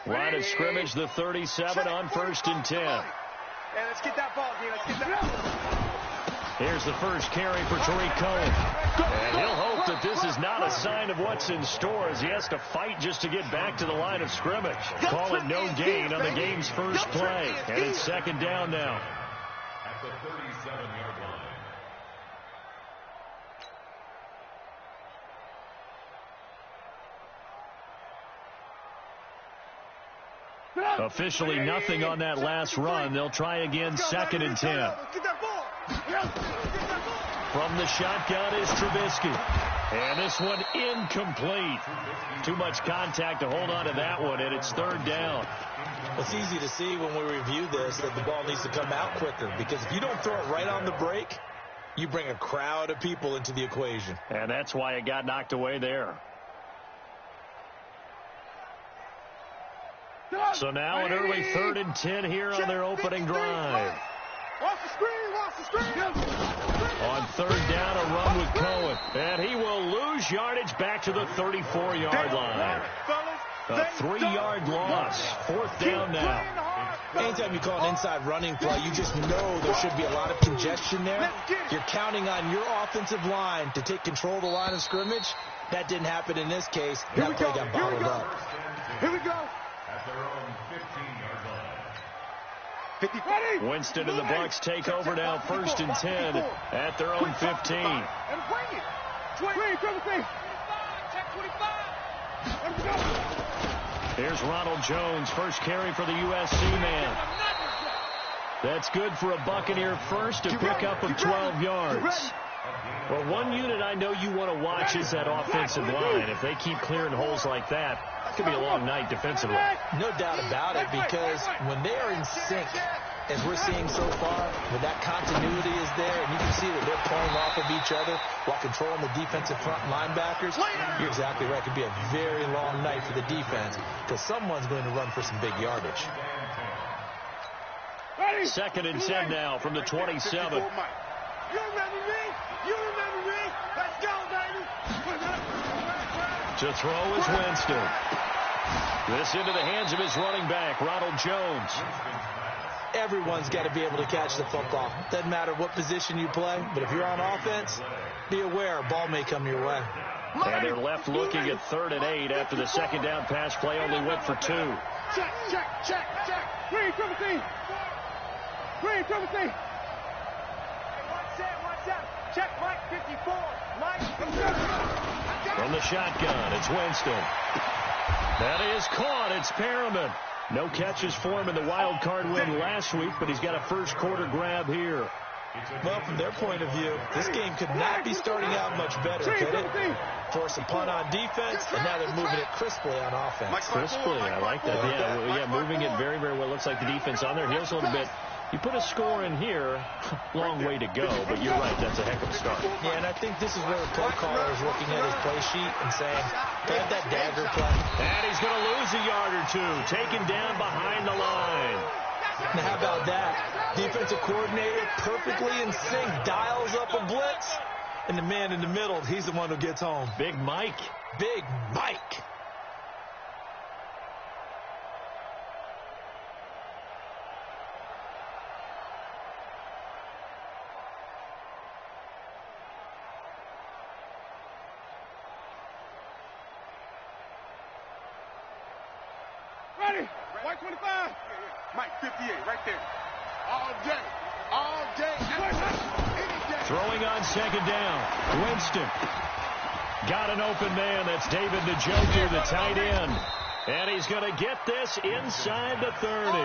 Line of scrimmage, the 37 on 1st and 10. Yeah, let's get that ball, D. Let's get that. Here's the first carry for Tariq Cohen. And he'll hope that this is not a sign of what's in store as he has to fight just to get back to the line of scrimmage. Call it no gain on the game's first play. And it's 2nd down now. At the 37-yard line. Officially nothing on that last run. They'll try again, 2nd and 10. From the shotgun is Trubisky. And this one incomplete. Too much contact to hold on to that one, and it's 3rd down. It's easy to see when we review this that the ball needs to come out quicker, because if you don't throw it right on the break, you bring a crowd of people into the equation. And that's why it got knocked away there. So now an early 3rd and 10 here on their opening drive. Watch the screen. On 3rd down, a run with Cohen. And he will lose yardage back to the 34-yard line. A 3-yard loss. 4th down now. Anytime you call an inside running play, you just know there should be a lot of congestion there. You're counting on your offensive line to take control of the line of scrimmage. That didn't happen in this case. That play got bottled up. Here we go. At their own 15-yard line. Winston and the Bucs take over now, 1st and 10 at their own 15. And bring it. 25. Here's Ronald Jones, first carry for the USC man. That's good for a Buccaneer first to pick up of 12 yards. Well, one unit I know you want to watch is that offensive line. If they keep clearing holes like that, it could be a long night defensively. No doubt about it, because when they are in sync, as we're seeing so far, when that continuity is there, and you can see that they're playing off of each other while controlling the defensive front linebackers, you're exactly right. It could be a very long night for the defense, because someone's going to run for some big yardage. 2nd and 10 now from the 27. You remember me? Let's go, baby. To throw is Winston. This into the hands of his running back, Ronald Jones. Everyone's got to be able to catch the football. Doesn't matter what position you play, but if you're on offense, be aware a ball may come your way. And they're left looking at 3rd and 8 after the 2nd down pass play only went for 2. Check. Green, triple C. Watch out. Check Mike 54. From the shotgun, it's Winston. That is caught. It's Perriman. No catches for him in the wild card win last week, but he's got a first quarter grab here. Well, from their point of view, this game could not be starting out much better, could it? Force a punt on defense, and now they're moving it crisply on offense. Crisply, I like that. Yeah, moving it very, very well. Looks like the defense on their heels a little bit. You put a score in here, long way to go, but you're right, that's a heck of a start. Yeah, and I think this is where the play caller is looking at his play sheet and saying, have that dagger play. And he's going to lose a yard or two, taken down behind the line. Now, how about that? Defensive coordinator, perfectly in sync, dials up a blitz, and the man in the middle, he's the one who gets home. Big Mike. Big Mike. Ready? White 25. Mike 58, right there. All day. Any day. Throwing on 2nd down. Winston. Got an open man. That's David Njoku, the tight end. And he's going to get this inside the 30.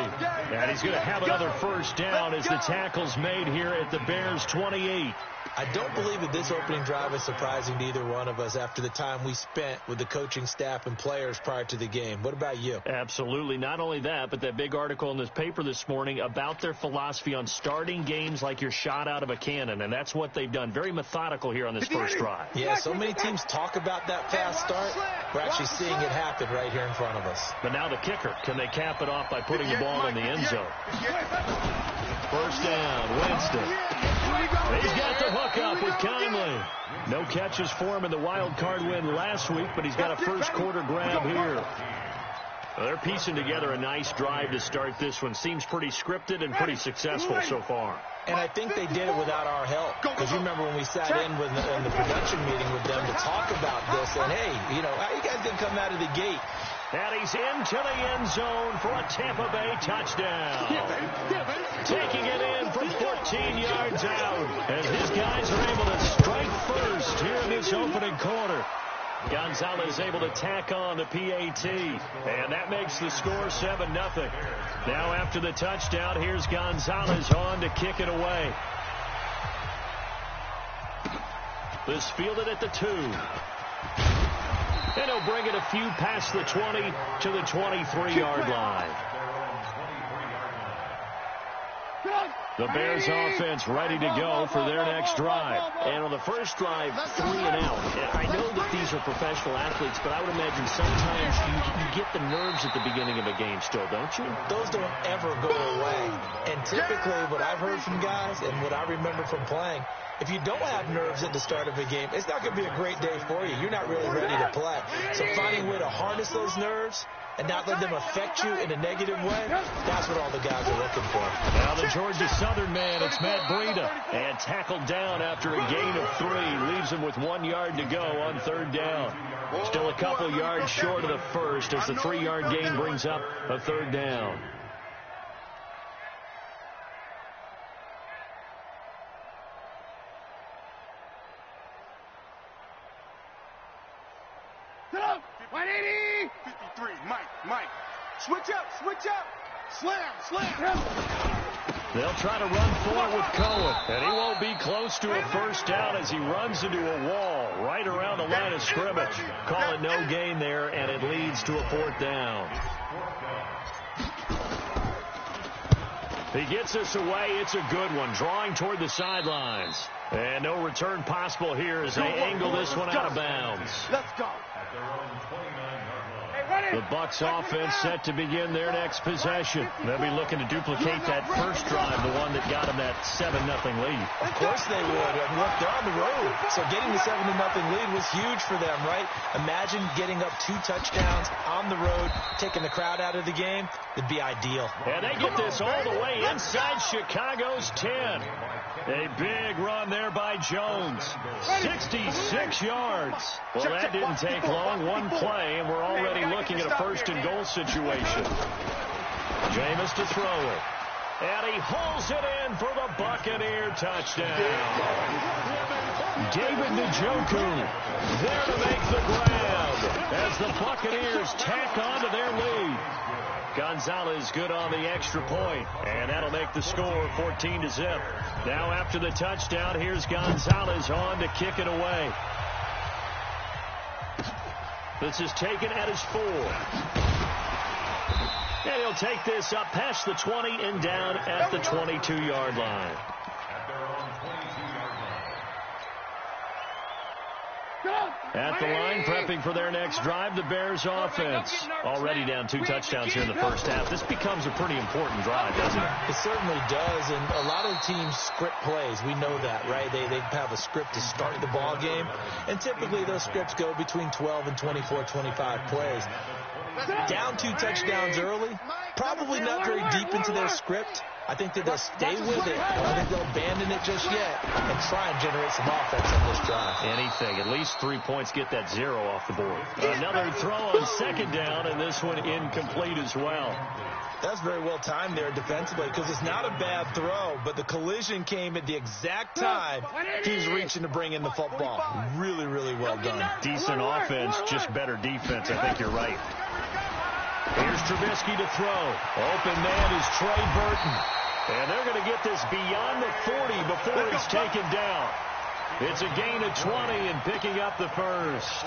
And he's going to have another first down as the tackle's made here at the Bears' 28. I don't believe that this opening drive is surprising to either one of us after the time we spent with the coaching staff and players prior to the game. What about you? Absolutely. Not only that, but that big article in this paper this morning about their philosophy on starting games like you're shot out of a cannon, and that's what they've done. Very methodical here on this first drive. Yeah, so many teams talk about that fast start. We're actually seeing it happen right here in front of us. But now the kicker. Can they cap it off by putting the ball in the end zone? First down, Winston. He's got the hook up with Conley. No catches for him in the wild card win last week, but he's got a first quarter grab here. Well, they're piecing together a nice drive to start this one. Seems pretty scripted and pretty successful so far. And I think they did it without our help. Because you remember when we sat in the production meeting with them to talk about this, and hey, you know, how you guys didn't come out of the gate? And he's into the end zone for a Tampa Bay touchdown. Taking it in from 14 yards out. And his guys are able to strike first here in this opening quarter. Gonzalez able to tack on the PAT. And that makes the score 7-0. Now after the touchdown, here's Gonzalez on to kick it away. This fielded at the 2. And he'll bring it a few past the 20 to the 23-yard line. The Bears offense ready to go for their next drive. And on the first drive, 3 and out. And I know that these are professional athletes, but I would imagine sometimes you get the nerves at the beginning of a game still, don't you? Those don't ever go away. And typically what I've heard from guys and what I remember from playing, if you don't have nerves at the start of a game, it's not going to be a great day for you. You're not really ready to play. So finding a way to harness those nerves and not let them affect you in a negative way, that's what all the guys are looking for. Now the Georgia Southern man, it's Matt Breida. And tackled down after a gain of 3. Leaves him with 1 yard to go on third down. Still a couple yards short of the first as the 3-yard gain brings up a third down. Switch up. Slam. They'll try to run forward with Cohen, and he won't be close to a first down as he runs into a wall right around the line of scrimmage. Call it no gain there, and it leads to a 4th down. He gets this away. It's a good one, drawing toward the sidelines. And no return possible here as they angle this one out of bounds. Let's go. The Bucs offense set to begin their next possession. They'll be looking to duplicate that first drive, the one that got them that 7-0 lead. Of course they would. Look, they're on the road. So getting the 7-0 lead was huge for them, right? Imagine getting up 2 touchdowns on the road, taking the crowd out of the game. It'd be ideal. And they get this all the way inside Chicago's 10. A big run there by Jones. 66 yards. Well, that didn't take long. One play, and we're already looking at a 1st and goal situation. Jameis to throw it. And he hauls it in for the Buccaneer touchdown. David Njoku there to make the grab as the Buccaneers tack on to their lead. Gonzalez good on the extra point, and that'll make the score 14-0. Now after the touchdown, here's Gonzalez on to kick it away. This is taken at his 4. And he'll take this up past the 20 and down at the 22-yard line. At the line, prepping for their next drive, the Bears offense. Already down 2 touchdowns here in the first half. This becomes a pretty important drive, doesn't it? It certainly does, and a lot of teams script plays. We know that, right? They have a script to start the ball game, and typically those scripts go between 12 and 24, 25 plays. Down 2 touchdowns early, probably not very deep into their script. I think that they'll stay with it. I don't think they'll abandon it just yet and try and generate some offense on this drive. Anything. At least 3 points, get that 0 off the board. Another throw on 2nd down, and this one incomplete as well. That's very well timed there defensively because it's not a bad throw, but the collision came at the exact time he's reaching to bring in the football. Really, really well done. Decent offense, just better defense. I think you're right. Here's Trubisky to throw. Open man is Trey Burton. And they're going to get this beyond the 40 before it's taken down. It's a gain of 20 and picking up the first.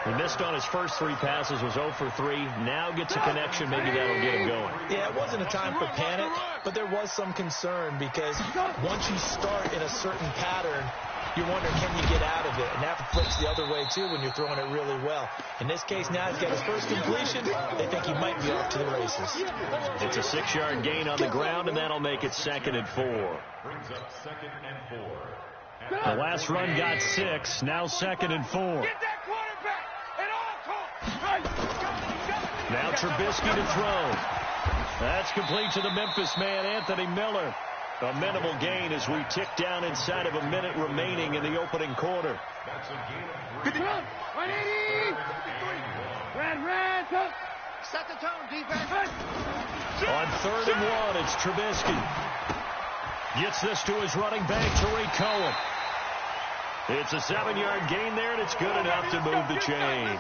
He missed on his first 3 passes, was 0 for 3. Now gets a connection. Maybe that'll get him going. Yeah, it wasn't a time for panic, but there was some concern because once you start in a certain pattern, you're wondering, can you get out of it? And that flips the other way, too, when you're throwing it really well. In this case, now he's got his first completion. They think he might be off to the races. It's a 6-yard gain on the ground, and that'll make it 2nd and 4. Brings up 2nd and 4. The last run got 6. Now 2nd and 4. Get that quarterback at all costs. Now Now Trubisky to throw. That's complete to the Memphis man, Anthony Miller. A minimal gain as we tick down inside of a minute remaining in the opening quarter. Set the tone, defense. On 3rd and 1, it's Trubisky. Gets this to his running back, Tariq Cohen. It's a 7-yard gain there, and it's good enough to move the chains.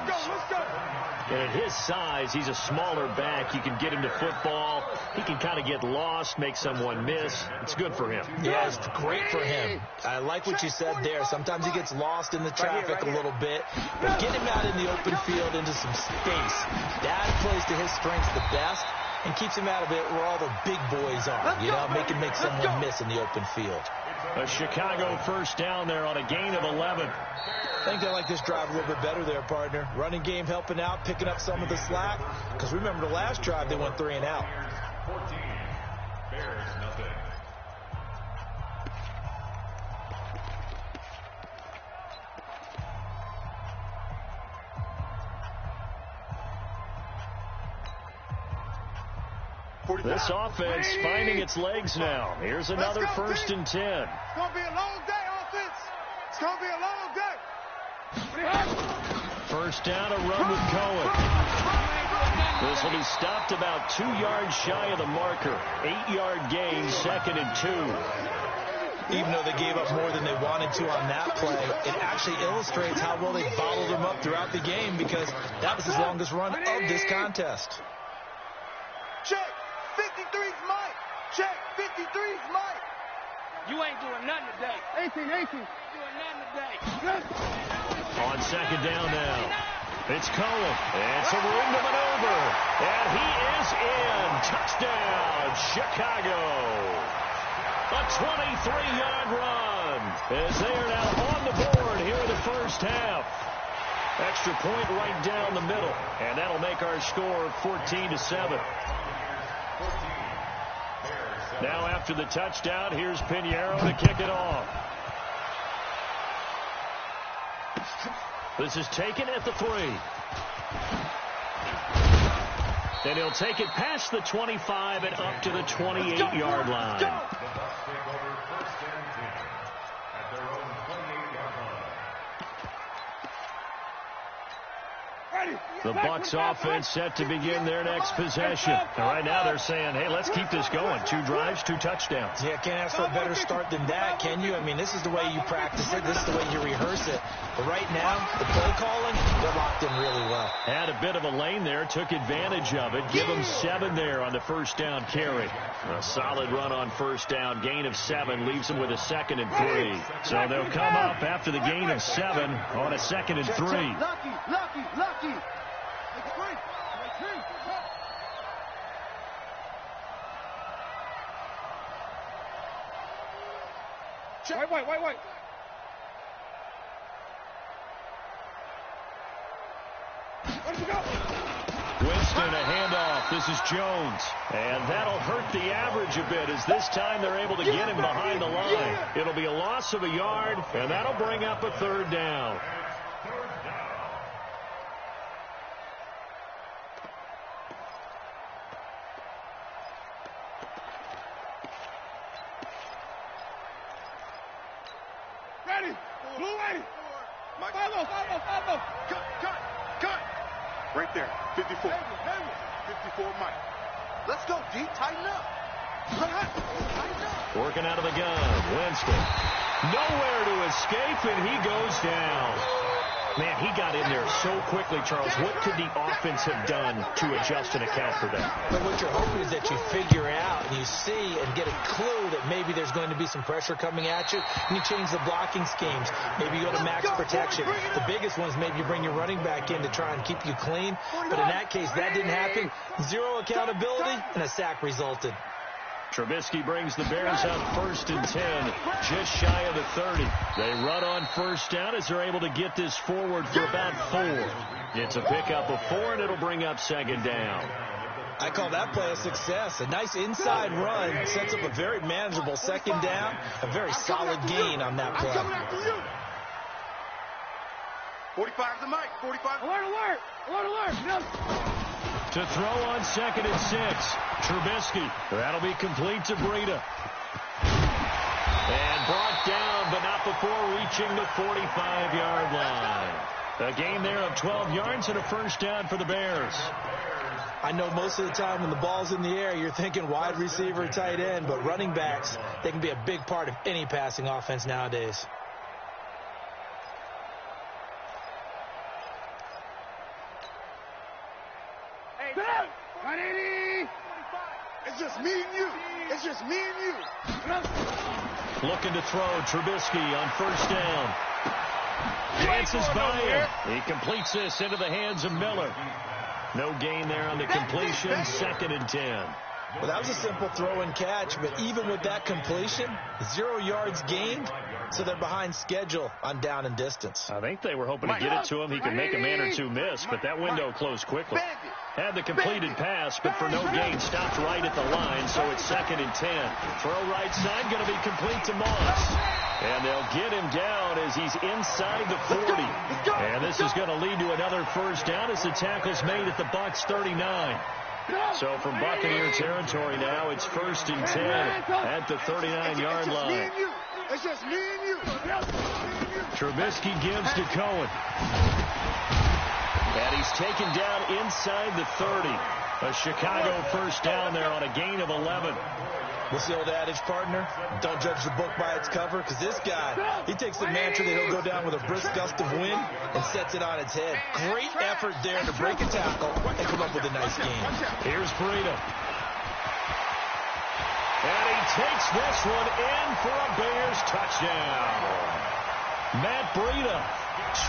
And at his size, he's a smaller back. You can get into football. He can kind of get lost, make someone miss. It's good for him. Yeah, it's great for him. I like what you said there. Sometimes he gets lost in the traffic a little bit. But get him out in the open field into some space. That plays to his strengths the best and keeps him out of it where all the big boys are. You know, make someone miss in the open field. A Chicago first down there on a gain of 11. I think they like this drive a little bit better there, partner. Running game helping out, picking up some of the slack. Because remember the last drive, they went 3 and out. 14. Bears nothing. This offense finding its legs now. Here's another 1st and 10. It's going to be a long day, offense. It's going to be a long day. First down, a run with Cohen. This will be stopped about 2 yards shy of the marker. 8-yard gain, 2nd and 2. Even though they gave up more than they wanted to on that play, it actually illustrates how well they bottled them up throughout the game because that was his longest run of this contest. Check. 53's Mike. Check. 53's Mike. You ain't doing nothing today. 18. Doing nothing today. On 2nd down now. It's Cohen. And some room to maneuver. And he is in. Touchdown, Chicago. A 23-yard run as they are now on the board here in the first half. Extra point right down the middle. And that'll make our score 14-7. Now after the touchdown, here's Pinheiro to kick it off. This is taken at the 3. Then he'll take it past the 25 and up to the 28-yard line. The Bucs take over 1st and 10 at their own 28-yard line. The Bucs offense set to begin their next possession. And right now they're saying, hey, let's keep this going. 2 drives, 2 touchdowns. Yeah, can't ask for a better start than that, can you? I mean, this is the way you practice it. This is the way you rehearse it. But right now, the play calling, they're locked in really well. Had a bit of a lane there, took advantage of it. Give them 7 there on the first down carry. A solid run on first down. Gain of 7 leaves them with a 2nd and 3. So they'll come up after the gain of 7 on a 2nd and 3. Lucky. Wait. Where'd you go? Winston, a handoff. This is Jones. And that'll hurt the average a bit as this time they're able to get him behind the line. It'll be a loss of a yard, and that'll bring up a 3rd down. Ready. Blue ready. Follow. Cut. Right there. 54. 54 Mike. Let's go, D. Tighten up. Working out of the gun. Winston. Nowhere to escape, and he goes down. Man, he got in there so quickly, Charles. What could the offense have done to adjust and account for that? But what you're hoping is that you figure out and you see and get a clue that maybe there's going to be some pressure coming at you, and you change the blocking schemes. Maybe you go to max protection. The biggest one is maybe you bring your running back in to try and keep you clean. But in that case, that didn't happen. 0 accountability, and a sack resulted. Trubisky brings the Bears up 1st and 10, just shy of the 30. They run on first down as they're able to get this forward for about 4. It's a pickup of 4, and it'll bring up 2nd down. I call that play a success. A nice inside run sets up a very manageable 2nd down, a very solid gain on that play. 45's the mic. 45. Alert. To throw on 2nd and 6. Trubisky. That'll be complete to Breida. And brought down, but not before reaching the 45-yard line. A gain there of 12 yards and a first down for the Bears. I know most of the time when the ball's in the air, you're thinking wide receiver, tight end, but running backs, they can be a big part of any passing offense nowadays. It's just me and you. It's just me and you. Looking to throw. Trubisky on first down. Dances by him. He completes this into the hands of Miller. No gain there on the completion. 2nd and 10. Well, that was a simple throw and catch, but even with that completion, 0 yards gained, so they're behind schedule on down and distance. I think they were hoping to get it to him. He could make a man or two miss, but that window closed quickly. Had the completed pass, but for no gain, stopped right at the line, so it's 2nd and 10. Throw right side, going to be complete to Moss. And they'll get him down as he's inside the 40. And this is going to lead to another first down as the tackle's made at the Bucs 39. So from Buccaneer territory now, it's 1st and 10 at the 39-yard line. It's just me and you. Trubisky gives to Cohen. And he's taken down inside the 30. A Chicago first down there on a gain of 11. What's the old adage, partner? Don't judge the book by its cover, because this guy, he takes the mantra that he'll go down with a brisk gust of wind and sets it on its head. Great effort there to break a tackle and come up with a nice game. Here's Breida. And he takes this one in for a Bears touchdown. Matt Breida,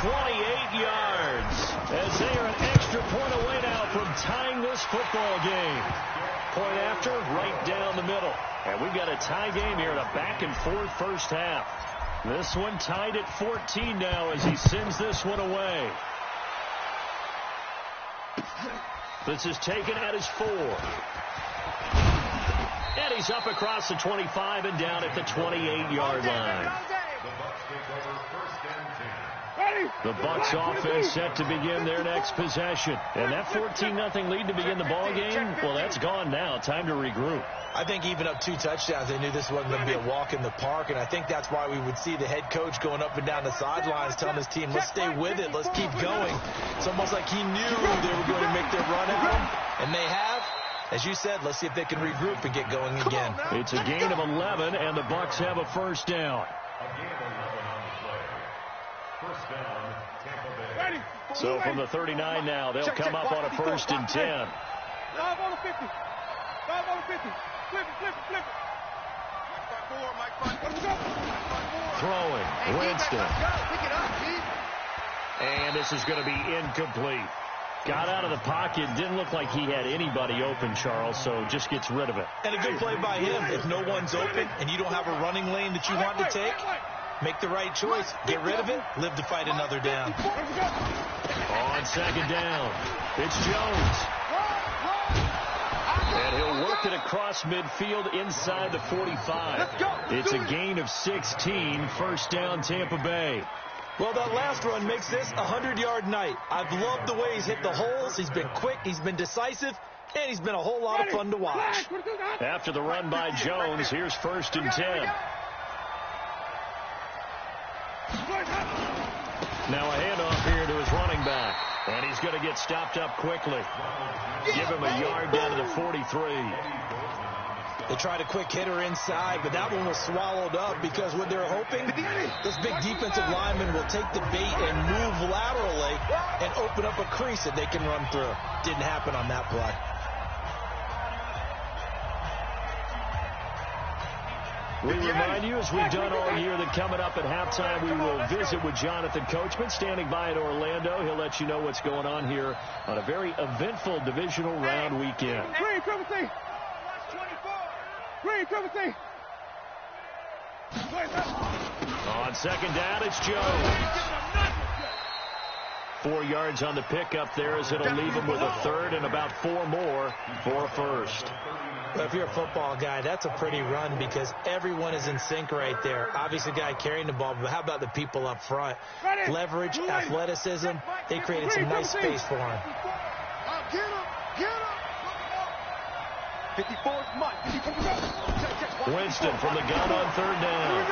28 yards, as they are an extra point away now from tying this football game. Point after, right down the middle. And we've got a tie game here in a back-and-forth first half. This one tied at 14 now as he sends this one away. This is taken at his 4. And he's up across the 25 and down at the 28-yard line. The Bucs offense set to begin their next possession. And that 14-0 lead to begin the ball game, well, that's gone now. Time to regroup. I think even up 2 touchdowns, they knew this wasn't going to be a walk in the park, and I think that's why we would see the head coach going up and down the sidelines telling his team, let's stay with it, let's keep going. It's almost like he knew they were going to make their run at him, and they have. As you said, let's see if they can regroup and get going again. It's a gain of 11, and the Bucs have a first down. So from the 39 now, they'll come up on a 1st and 10. 5 on the 50. 5 on the 50. Flip it. Throwing, Winston. And this is going to be incomplete. Got out of the pocket. Didn't look like he had anybody open, Charles, so just gets rid of it. And a good play by him. If no one's open and you don't have a running lane that you want to take, make the right choice. Get rid of it. Live to fight another down. On 2nd down, it's Jones. And he'll work it across midfield inside the 45. It's a gain of 16. First down, Tampa Bay. Well, that last run makes this a 100-yard night. I've loved the way he's hit the holes. He's been quick. He's been decisive. And he's been a whole lot of fun to watch. After the run by Jones, here's 1st and 10. Now a handoff here to his running back. And he's going to get stopped up quickly. Give him a yard down to the 43. They tried a quick hitter inside, but that one was swallowed up because what they're hoping, this big defensive lineman will take the bait and move laterally and open up a crease that they can run through. Didn't happen on that play. We remind you, as we've done all year, that coming up at halftime, we will visit with Jonathan Coachman, standing by in Orlando. He'll let you know what's going on here on a very eventful divisional round weekend. On 2nd down, it's Jones. 4 yards on the pickup there as it'll leave him with a 3rd and about 4 more for a 1st. Well, if you're a football guy, that's a pretty run because everyone is in sync right there. Obviously, the guy carrying the ball, but how about the people up front? Leverage, athleticism, they created some nice space for him. Get him! 54 is Mike. Winston from the gun on third down.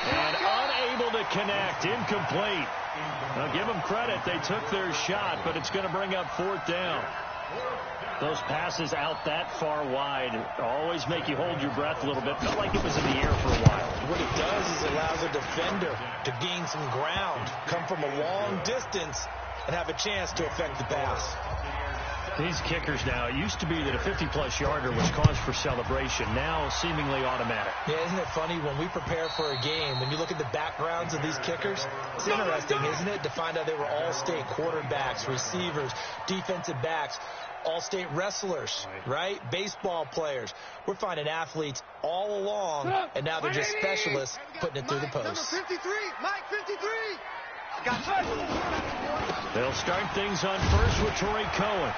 And unable to connect. Incomplete. Now give them credit. They took their shot, but it's going to bring up fourth down. Those passes out that far wide always make you hold your breath a little bit. Felt like it was in the air for a while. What it does is it allows a defender to gain some ground, come from a long distance, and have a chance to affect the pass. These kickers now, it used to be that a 50-plus yarder was cause for celebration. Now seemingly automatic. Yeah, isn't it funny when we prepare for a game, when you look at the backgrounds of these kickers, it's interesting, isn't it, to find out they were all-state quarterbacks, receivers, defensive backs, all-state wrestlers, right? Baseball players. We're finding athletes all along, and now they're just specialists putting it through the post. Number 53, Mike 53. They'll start things on first with Torrey Cohen.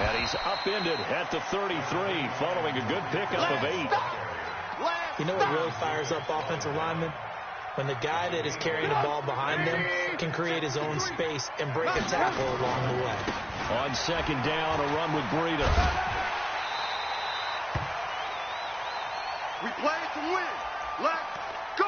And he's upended at the 33, following a good pickup of 8. You know what really fires up offensive linemen? When the guy that is carrying the ball behind them can create his own space and break a tackle along the way. On second down, a run with Breida. We play it to win. Let's go.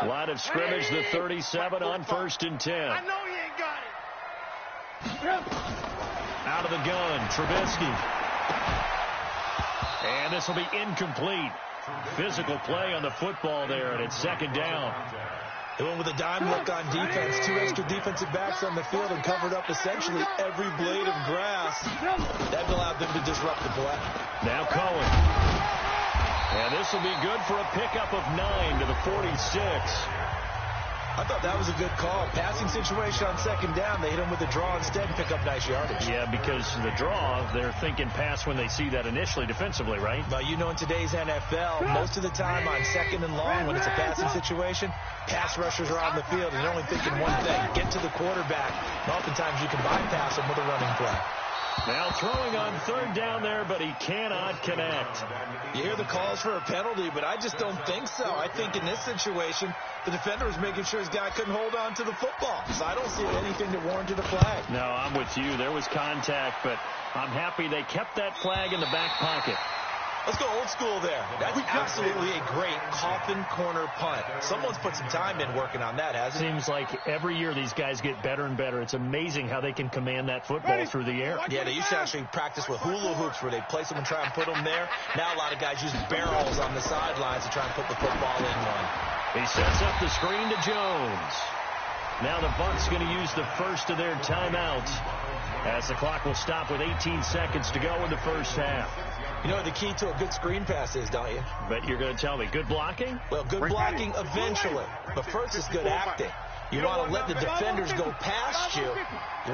Line of scrimmage, the 37 on first and 10. I know he ain't got it. Out of the gun, Trubisky. And this will be incomplete. Physical play on the football there, and it's second down. They went with a dime look on defense. 2 extra defensive backs on the field and covered up essentially every blade of grass. That allowed them to disrupt the play. Now Cohen. And this will be good for a pickup of 9 to the 46. I thought that was a good call. Passing situation on second down. They hit him with a draw instead and pick up nice yardage. Yeah, because the draw, they're thinking pass when they see that initially defensively, right? Well, you know, in today's NFL, most of the time on second and long, when it's a passing situation, pass rushers are on the field and they're only thinking one thing, get to the quarterback. And oftentimes you can bypass them with a running play. Now throwing on third down there, but he cannot connect. You hear the calls for a penalty, but I just don't think so. I think in this situation, the defender was making sure his guy couldn't hold on to the football. So I don't see anything that warranted a flag. No, I'm with you. There was contact, but I'm happy they kept that flag in the back pocket. Let's go old school there. That's absolutely a great coffin corner punt. Someone's put some time in working on that, hasn't it? Seems like every year these guys get better and better. It's amazing how they can command that football through the air. Yeah, they used to actually practice with hula hoops where they place them and try and put them there. Now a lot of guys use barrels on the sidelines to try and put the football in one. He sets up the screen to Jones. Now the Bucs going to use the first of their timeouts as the clock will stop with 18 seconds to go in the first half. You know what the key to a good screen pass is, don't you? But you're going to tell me, good blocking? Well, good blocking eventually. But first is good acting. You want to let the defenders go past you,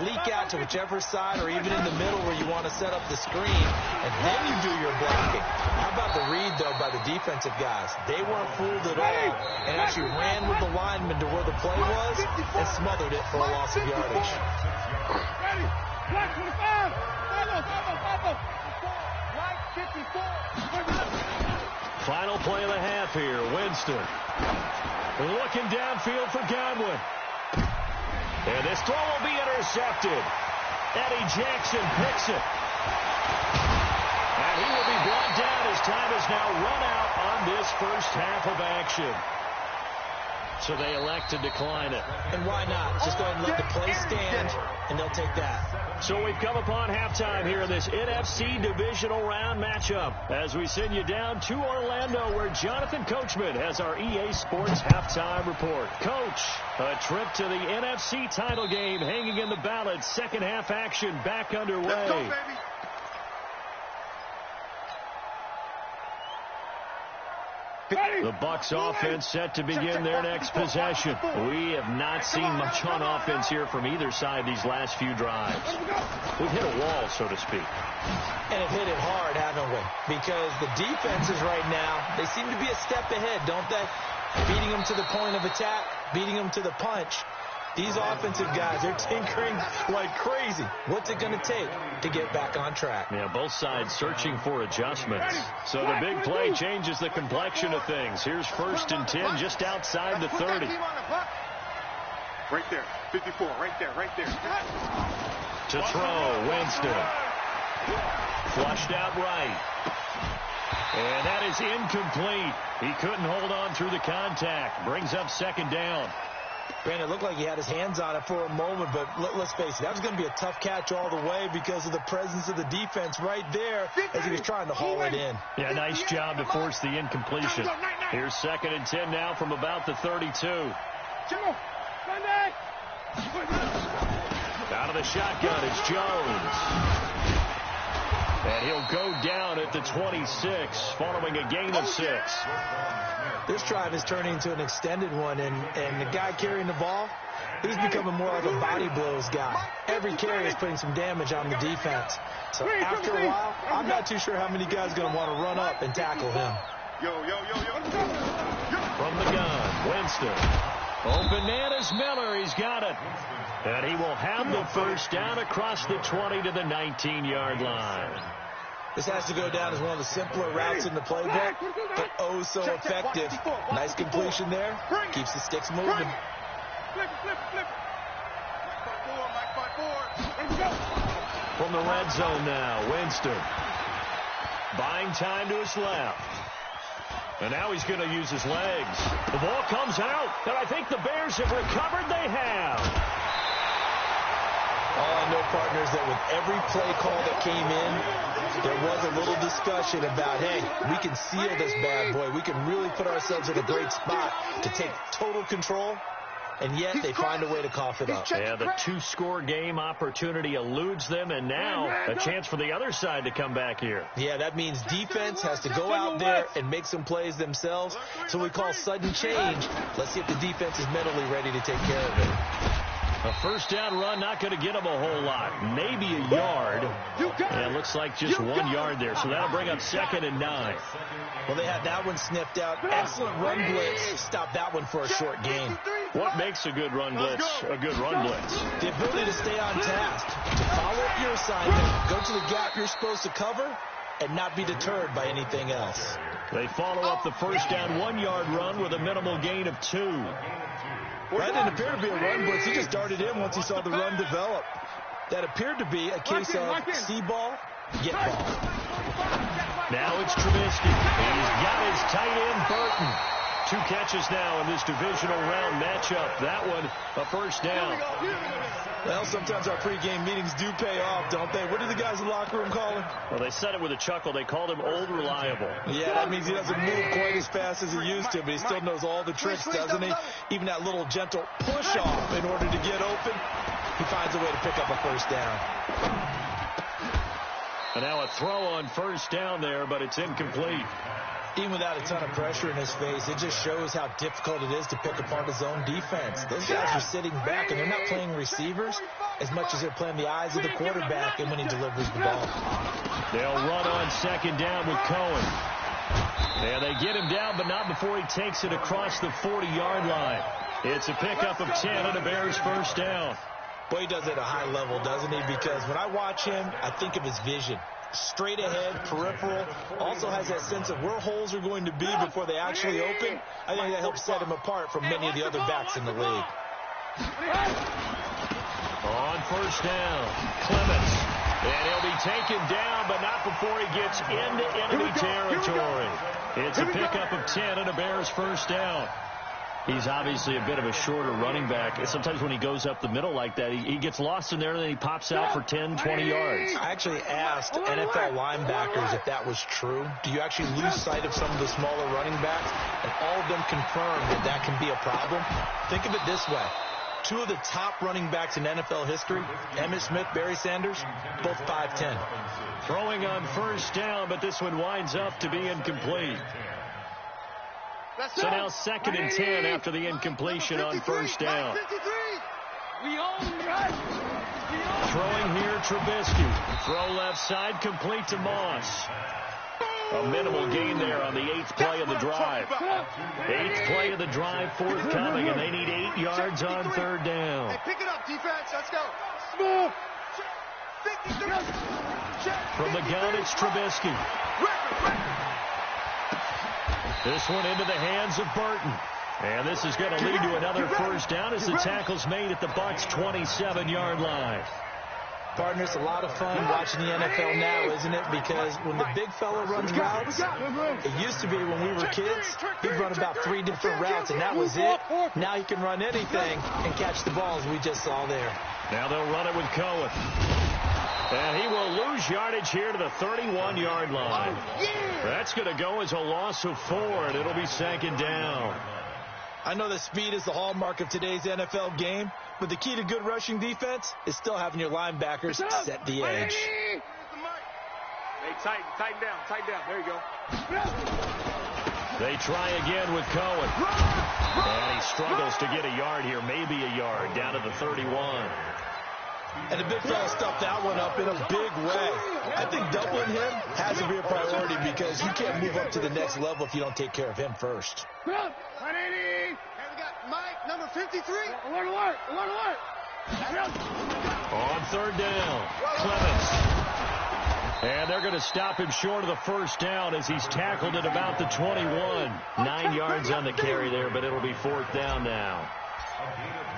leak out to whichever side or even in the middle where you want to set up the screen, and then you do your blocking. How about the read, though, by the defensive guys? They weren't fooled at all and actually ran with the lineman to where the play was and smothered it for a loss of yardage. Ready. Black 25. Follow. Black 54. Final play of the half here. Winston looking downfield for Godwin. And this throw will be intercepted. Eddie Jackson picks it. And he will be brought down. His time is now run out on this first half of action. So they elect to decline it. And why not? Just go ahead and let the play stand, and they'll take that. So we've come upon halftime here in this NFC divisional round matchup as we send you down to Orlando where Jonathan Coachman has our EA Sports halftime report. Coach, a trip to the NFC title game hanging in the balance. Second half action back underway. Let's go, baby. The Bucs offense set to begin their next possession. We have not seen much on offense here from either side these last few drives. We've hit a wall, so to speak. And have hit it hard, haven't we? Because the defenses right now, they seem to be a step ahead, don't they? Beating them to the point of attack, beating them to the punch. These offensive guys, they're tinkering like crazy. What's it going to take to get back on track? Yeah, both sides searching for adjustments. So the big play changes the complexion of things. Here's first and 10 just outside the 30. Right there. 54. Right there. Right there. To throw, Winston. Flushed out right. And that is incomplete. He couldn't hold on through the contact. Brings up second down. Brandon, it looked like he had his hands on it for a moment, but let's face it, that was going to be a tough catch all the way because of the presence of the defense right there as he was trying to haul it in. Yeah, nice job to force the incompletion. Here's 2nd and 10 now from about the 32. Out of the shotgun, it's Jones. And he'll go down at the 26 following a gain of 6. This drive is turning into an extended one, and the guy carrying the ball, he's becoming more like a body blows guy. Every carry is putting some damage on the defense. So after a while, I'm not too sure how many guys are going to want to run up and tackle him. From the gun, Winston. Open man is Miller. He's got it. And he will have the first down across the 20 to the 19-yard line. This has to go down as one of the simpler routes in the playbook, but oh so effective. Nice completion there. Keeps the sticks moving. From the red zone now, Winston. Buying time to his left. And now he's going to use his legs. The ball comes out, and I think the Bears have recovered. They have. All I know, partners, that with every play call that came in, there was a little discussion about, hey, we can seal this bad boy. We can really put ourselves in a great spot to take total control, and yet they find a way to cough it up. Yeah, the 2-score game opportunity eludes them, and now a chance for the other side to come back here. Yeah, that means defense has to go out there and make some plays themselves. So we call sudden change. Let's see if the defense is mentally ready to take care of it. A first down run, not going to get him a whole lot. Maybe a yard. And it looks like just 1 yard there. So that'll bring up 2nd and 9. Well, they had that one sniffed out. Excellent run blitz. Stop that one for a short gain. What makes a good run blitz a good run blitz? The ability to stay on task, to follow up your assignment, go to the gap you're supposed to cover, and not be deterred by anything else. They follow up the first down 1-yard run with a minimal gain of 2. That didn't appear to be a run blitz. He just darted in once he saw the run develop. That appeared to be a case of see ball, get ball. Now it's Trubisky. He's got his tight end, Burton. 2 catches now in this divisional round matchup. That one, a first down. Well, sometimes our pregame meetings do pay off, don't they? What do the guys in the locker room call him? Well, they said it with a chuckle. They called him Old Reliable. Yeah, that means he doesn't move quite as fast as he used to, but he still knows all the tricks, doesn't he? Even that little gentle push-off in order to get open, he finds a way to pick up a first down. And now a throw on first down there, but it's incomplete. Even without a ton of pressure in his face, it just shows how difficult it is to pick apart his own defense. Those guys are sitting back, and they're not playing receivers as much as they're playing the eyes of the quarterback and when he delivers the ball. They'll run on second down with Cohen. And they get him down, but not before he takes it across the 40-yard line. It's a pickup of 10 and a Bears first down. Boy, he does it at a high level, doesn't he? Because when I watch him, I think of his vision. Straight ahead, peripheral, also has that sense of where holes are going to be before they actually open. I think that helps set him apart from many of the other backs in the league. On first down, Clements. And he'll be taken down, but not before he gets into enemy territory. It's a pickup of 10 and a Bears first down. He's obviously a bit of a shorter running back. Sometimes when he goes up the middle like that, he gets lost in there, and then he pops out for 10, 20 yards. I actually asked NFL linebackers if that was true. Do you actually lose sight of some of the smaller running backs? And all of them confirmed that that can be a problem. Think of it this way. 2 of the top running backs in NFL history, Emmitt Smith, Barry Sanders, both 5'10". Throwing on first down, but this one winds up to be incomplete. So now 2nd and 10 after the incompletion on first down. Throwing here, Trubisky. Throw left side, complete to Moss. A minimal gain there on the 8th play of the drive. 8th play of the drive forthcoming, and they need 8 yards on third down. Hey, pick it up, defense. Let's go. Smooth. From the gun, it's Trubisky. This one into the hands of Burton. And this is going to lead to another first down as the tackle's made at the Bucs' 27-yard line. Partner, it's a lot of fun watching the NFL now, isn't it? Because when the big fella runs routes, it used to be when we were kids, he'd run about 3 different routes, and that was it. Now he can run anything and catch the ball, as we just saw there. Now they'll run it with Cohen. And he will lose yardage here to the 31-yard line. That's going to go as a loss of 4, and it'll be second down. I know that speed is the hallmark of today's NFL game, but the key to good rushing defense is still having your linebackers set the edge. Hey, tighten down. There you go. They try again with Cohen. And he struggles to get a yard here, maybe a yard, down to the 31. And the big fella stuffed that one up in a big way. I think doubling him has to be a priority because you can't move up to the next level if you don't take care of him first. 180. And we got Mike, number 53. Alert. On third down, Clemens. And they're going to stop him short of the first down as he's tackled at about the 21. 9 yards on the carry there, but it'll be fourth down now.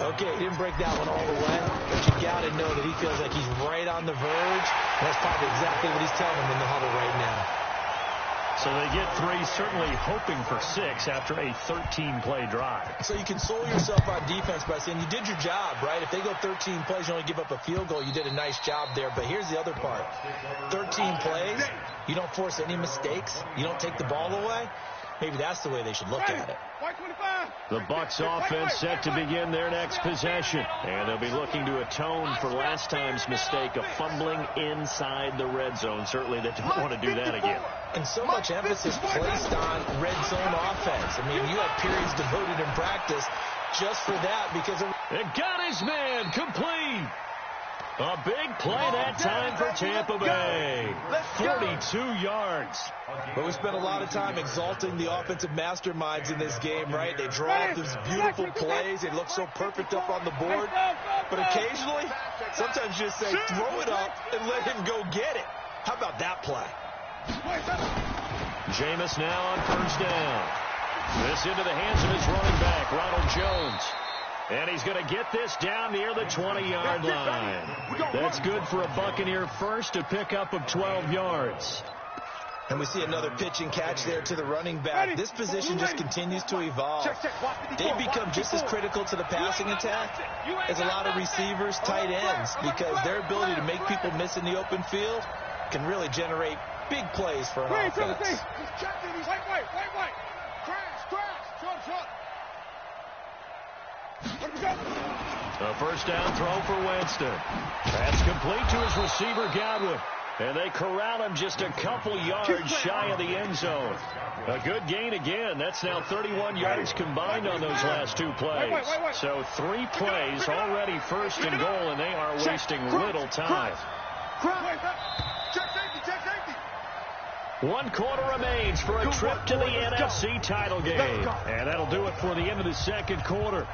Okay, he didn't break that one all the way, but you got to know that he feels like he's right on the verge. That's probably exactly what he's telling him in the huddle right now. So they get 3, certainly hoping for 6 after a 13-play drive. So you console yourself on defense by saying you did your job, right? If they go 13 plays, you only give up a field goal, you did a nice job there. But here's the other part. 13 plays, you don't force any mistakes, you don't take the ball away. Maybe that's the way they should look at it. The Bucs offense set to begin their next possession. And they'll be looking to atone for last time's mistake of fumbling inside the red zone. Certainly they don't want to do that again. And so much emphasis placed on red zone offense. I mean, you have periods devoted in practice just for that because of... It got his man complete. A big play that time for Tampa Bay. 42 yards. But we spent a lot of time exalting the offensive masterminds in this game, right? They draw up these beautiful plays. They look so perfect up on the board. But occasionally, sometimes you just say, throw it up and let him go get it. How about that play? Jameis now on first down. This into the hands of his running back, Ronald Jones. And he's going to get this down near the 20-yard line. That's good for a Buccaneer first, to pick up of 12 yards. And we see another pitch and catch there to the running back. This position just continues to evolve. They become just as critical to the passing attack as a lot of receivers, tight ends, because their ability to make people miss in the open field can really generate big plays for an offense. Wait. Crash. A first down throw for Winston. That's complete to his receiver, Godwin. And they corral him just a couple yards shy of the end zone. A good gain again. That's now 31 yards combined on those last 2 plays. So 3 plays already first and goal, and they are wasting little time. Check safety. 1 quarter remains for a trip to the NFC title game. And that'll do it for the end of the second quarter.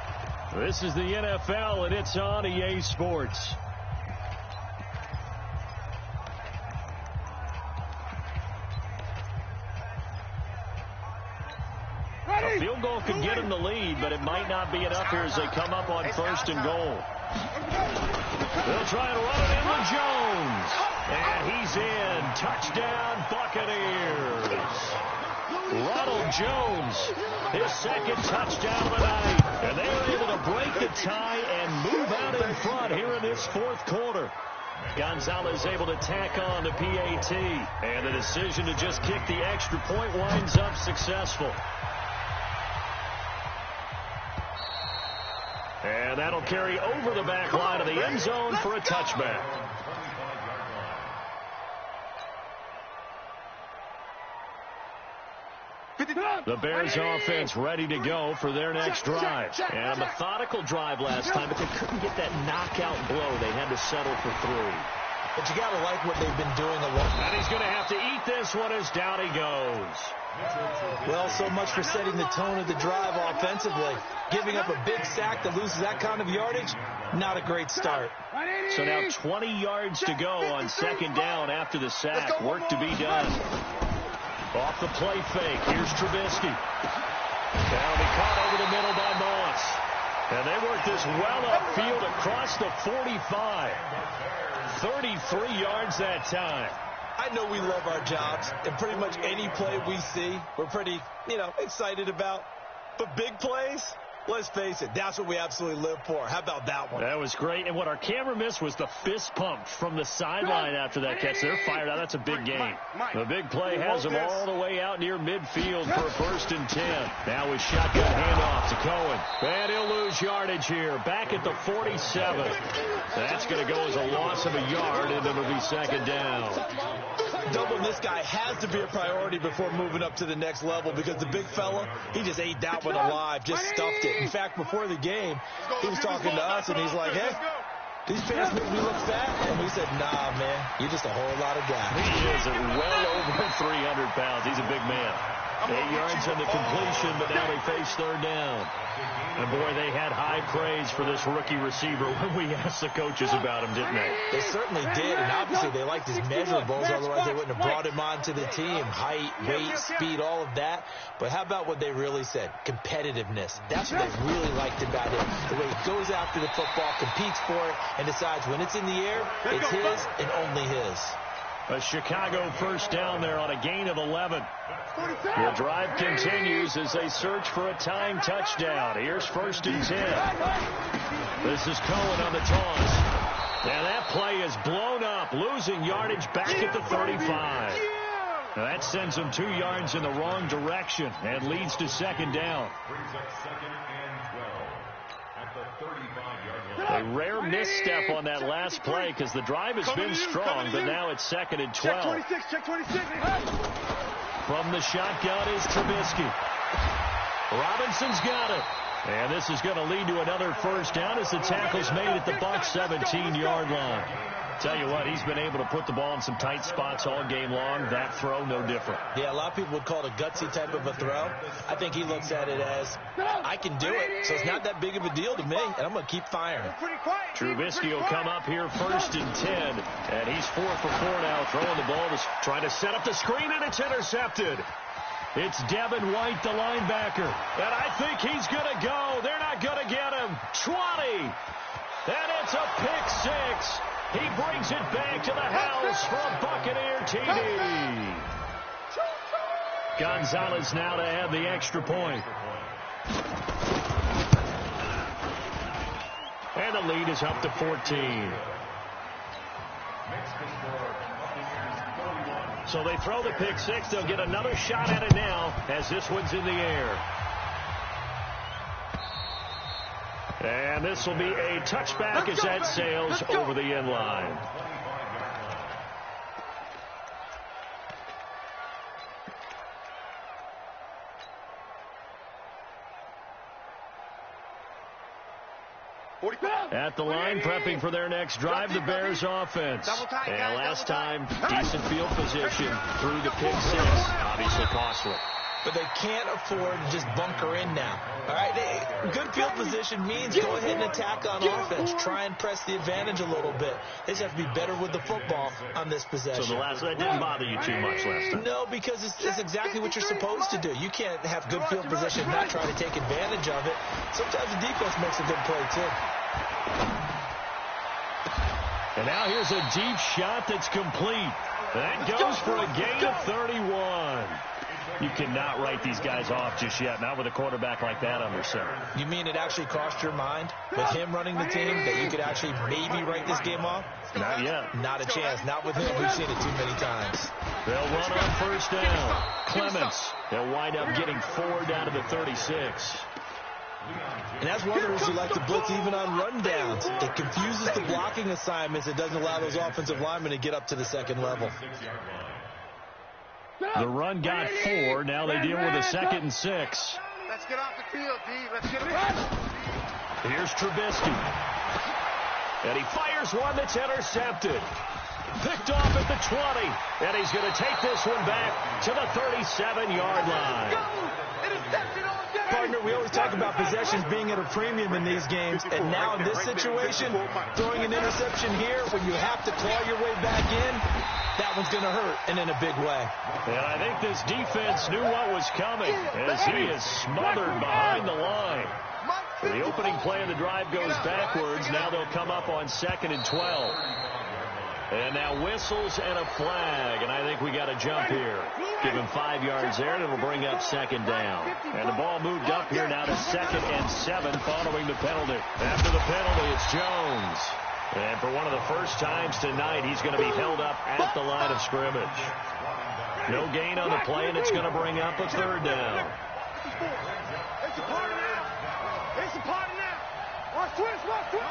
This is the NFL, and it's on EA Sports. A field goal could get him the lead, but it might not be enough here as they come up on first and goal. They'll try and run it in with Jones. And he's in. Touchdown, Buccaneers. Ronald Jones, his second touchdown of the night. And they were able to break the tie and move out in front here in this fourth quarter. Gonzalez able to tack on the PAT. And the decision to just kick the extra point winds up successful. And that'll carry over the back line of the end zone for a touchback. The Bears offense ready to go for their next drive. And a methodical drive last time, but they couldn't get that knockout blow. They had to settle for 3. But you got to like what they've been doing a lot. And he's going to have to eat this one as down he goes. Well, so much for setting the tone of the drive offensively. Giving up a big sack that loses that kind of yardage, not a great start. So now 20 yards to go on second down after the sack. Work to be done. Off the play fake. Here's Trubisky. That'll be caught over the middle by Moss. And they work this well upfield across the 45. 33 yards that time. I know we love our jobs, and pretty much any play we see, we're pretty, excited about. But big plays, let's face it, that's what we absolutely live for. How about that one? That was great. And what our camera missed was the fist pump from the sideline after that catch. They're fired out. That's a big game. The big play has them all the way out near midfield for a 1st and 10. Now with shotgun handoff to Cohen. And he'll lose yardage here. Back at the 47. That's going to go as a loss of a yard, and it'll be 2nd down. Doubling this guy has to be a priority before moving up to the next level because the big fella, he just ate that one alive, just stuffed it. In fact, before the game, he was talking to us, and he's like, hey, these pants make me look fat. And we said, nah, man, you're just a whole lot of guy. He is at well over 300 pounds. He's a big man. 8 yards on the completion, but now they face 3rd down. And, boy, they had high praise for this rookie receiver when we asked the coaches about him, didn't they? They certainly did, and obviously they liked his measurables. Otherwise, they wouldn't have brought him onto the team. Height, weight, speed, all of that. But how about what they really said? Competitiveness. That's what they really liked about him. The way he goes after the football, competes for it, and decides when it's in the air, it's his and only his. A Chicago 1st down there on a gain of 11. The drive continues as they search for a tying touchdown. Here's 1st and 10. This is Cohen on the toss. And that play is blown up, losing yardage back at the 35. Now that sends them 2 yards in the wrong direction and leads to 2nd down. Brings up 2nd and 12 at the 35-yard line. A rare misstep on that last play because the drive has been strong, but now it's 2nd and 12. Check 26. From the shotgun is Trubisky. Robinson's got it. And this is going to lead to another 1st down as the tackle's made at the Bucs 17-yard line. Tell you what, he's been able to put the ball in some tight spots all game long. That throw, no different. Yeah, a lot of people would call it a gutsy type of a throw. I think he looks at it as, I can do it, so it's not that big of a deal to me, and I'm going to keep firing. Trubisky will come up here 1st and 10, and he's 4 for 4 now, throwing the ball, trying to set up the screen, and it's intercepted. It's Devin White, the linebacker, and I think he's going to go. They're not going to get him. 20, and it's a pick 6. He brings it back to the house for a Buccaneer TD. Gonzalez now to add the extra point. And the lead is up to 14. So they throw the pick 6. They'll get another shot at it now as this one's in the air. And this will be a touchback as that sails over the end line. At the line, prepping for their next drive, the Bears offense. And last time, decent field position through the pick 6. Obviously costly. But they can't afford to just bunker in now. All right, good field position means go ahead and attack on offense. Try and press the advantage a little bit. They just have to be better with the football on this possession. So that didn't bother you too much last time? No, because it's exactly what you're supposed to do. You can't have good field position and not try to take advantage of it. Sometimes the defense makes a good play, too. And now here's a deep shot that's complete. That goes for a gain of 31. You cannot write these guys off just yet, not with a quarterback like that under center. You mean it actually crossed your mind with him running the team that you could actually maybe write this game off? Not yet. Not a chance. Not with him. We've seen it too many times. They'll run on 1st down. Clements. They'll wind up getting 4 down to the 36. And that's one of the reasons you like to blitz even on rundowns. It confuses the blocking assignments. It doesn't allow those offensive linemen to get up to the second level. The run got 4. Now they deal with a 2nd and 6. Let's get off the field, D. Let's get it. Here's Trubisky. And he fires one that's intercepted. Picked off at the 20. And he's going to take this one back to the 37-yard line. Partner, we always talk about possessions being at a premium in these games, and now in this situation, throwing an interception here when you have to claw your way back in, that one's going to hurt, and in a big way. And I think this defense knew what was coming as he is smothered behind the line. The opening play of the drive goes backwards. Now they'll come up on 2nd and 12. And now whistles and a flag, and I think we got a jump here. Give him 5 yards there, and it'll bring up 2nd down. And the ball moved up here now to 2nd and 7 following the penalty. After the penalty, it's Jones. And for one of the first times tonight, he's going to be held up at the line of scrimmage. No gain on the play, and it's going to bring up a 3rd down. It's a party now. It's a party now. Watch twist, watch twist.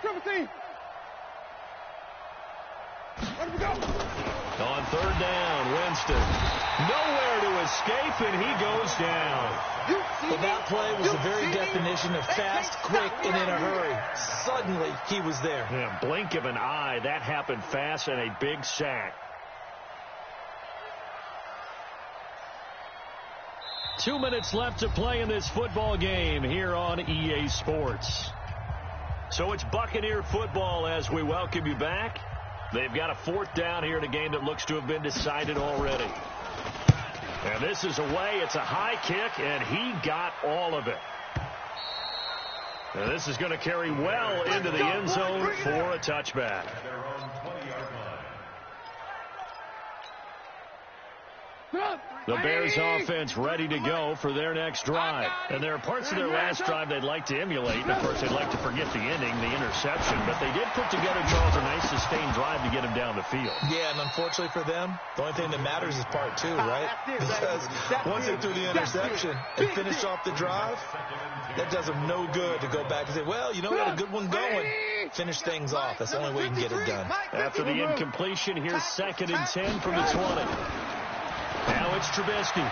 Triple team. Let him go. On 3rd down, Winston. Nowhere to escape, and he goes down. Well, that play was the very definition of fast, quick, and in a hurry. Suddenly, he was there. Yeah, blink of an eye. That happened fast and a big sack. 2 minutes left to play in this football game here on EA Sports. So it's Buccaneer football as we welcome you back. They've got a 4th down here in a game that looks to have been decided already. And this is away. It's a high kick, and he got all of it. And this is going to carry well into the end zone for a touchback. The Bears offense ready to go for their next drive. And there are parts of their last drive they'd like to emulate. And, of course, they'd like to forget the ending, the interception. But they did put together, Charles, a nice sustained drive to get him down the field. Yeah, and unfortunately for them, the only thing that matters is part 2, right? Because once they threw the interception and finished off the drive, that does them no good to go back and say, well, you know, we got a good one going. Finish things off. That's the only way you can get it done. After the incompletion, here's 2nd and 10 from the 20. Now it's Trubisky.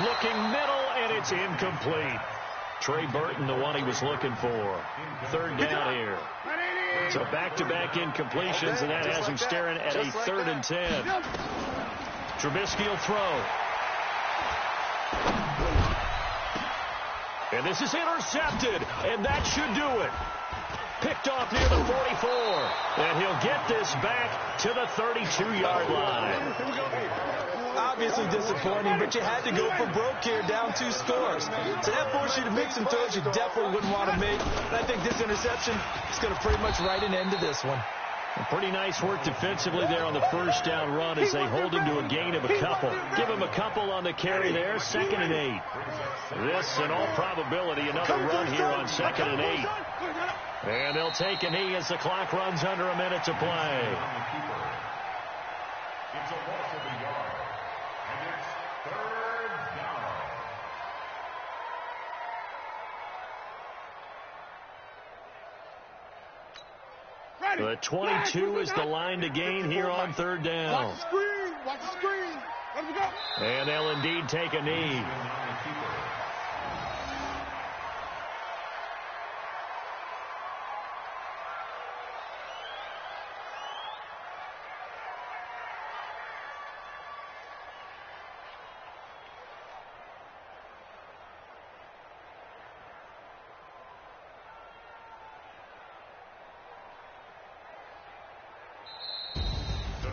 Looking middle, and it's incomplete. Trey Burton, the one he was looking for. 3rd down here. So back-to-back incompletions, and that has him staring at a 3rd and 10. Trubisky will throw. And this is intercepted, and that should do it. Picked off near the 44, and he'll get this back to the 32-yard line. Obviously disappointing, but you had to go for broke here, down 2 scores. So that forced you to make some throws you definitely wouldn't want to make. And I think this interception is going to pretty much write an end to this one. Pretty nice work defensively there on the 1st down run as they hold him to a gain of a couple. Give him a couple on the carry there, 2nd and 8. This, in all probability, another run here on 2nd and 8. And they'll take a knee as the clock runs under a minute to play. It's a loss of a yard, and it's 3rd down. The 22 is the line to gain here on 3rd down. Watch the screen. Watch the screen. Let him go. And they'll indeed take a knee.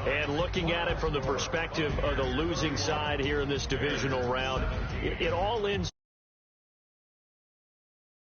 And looking at it from the perspective of the losing side here in this divisional round, it all ends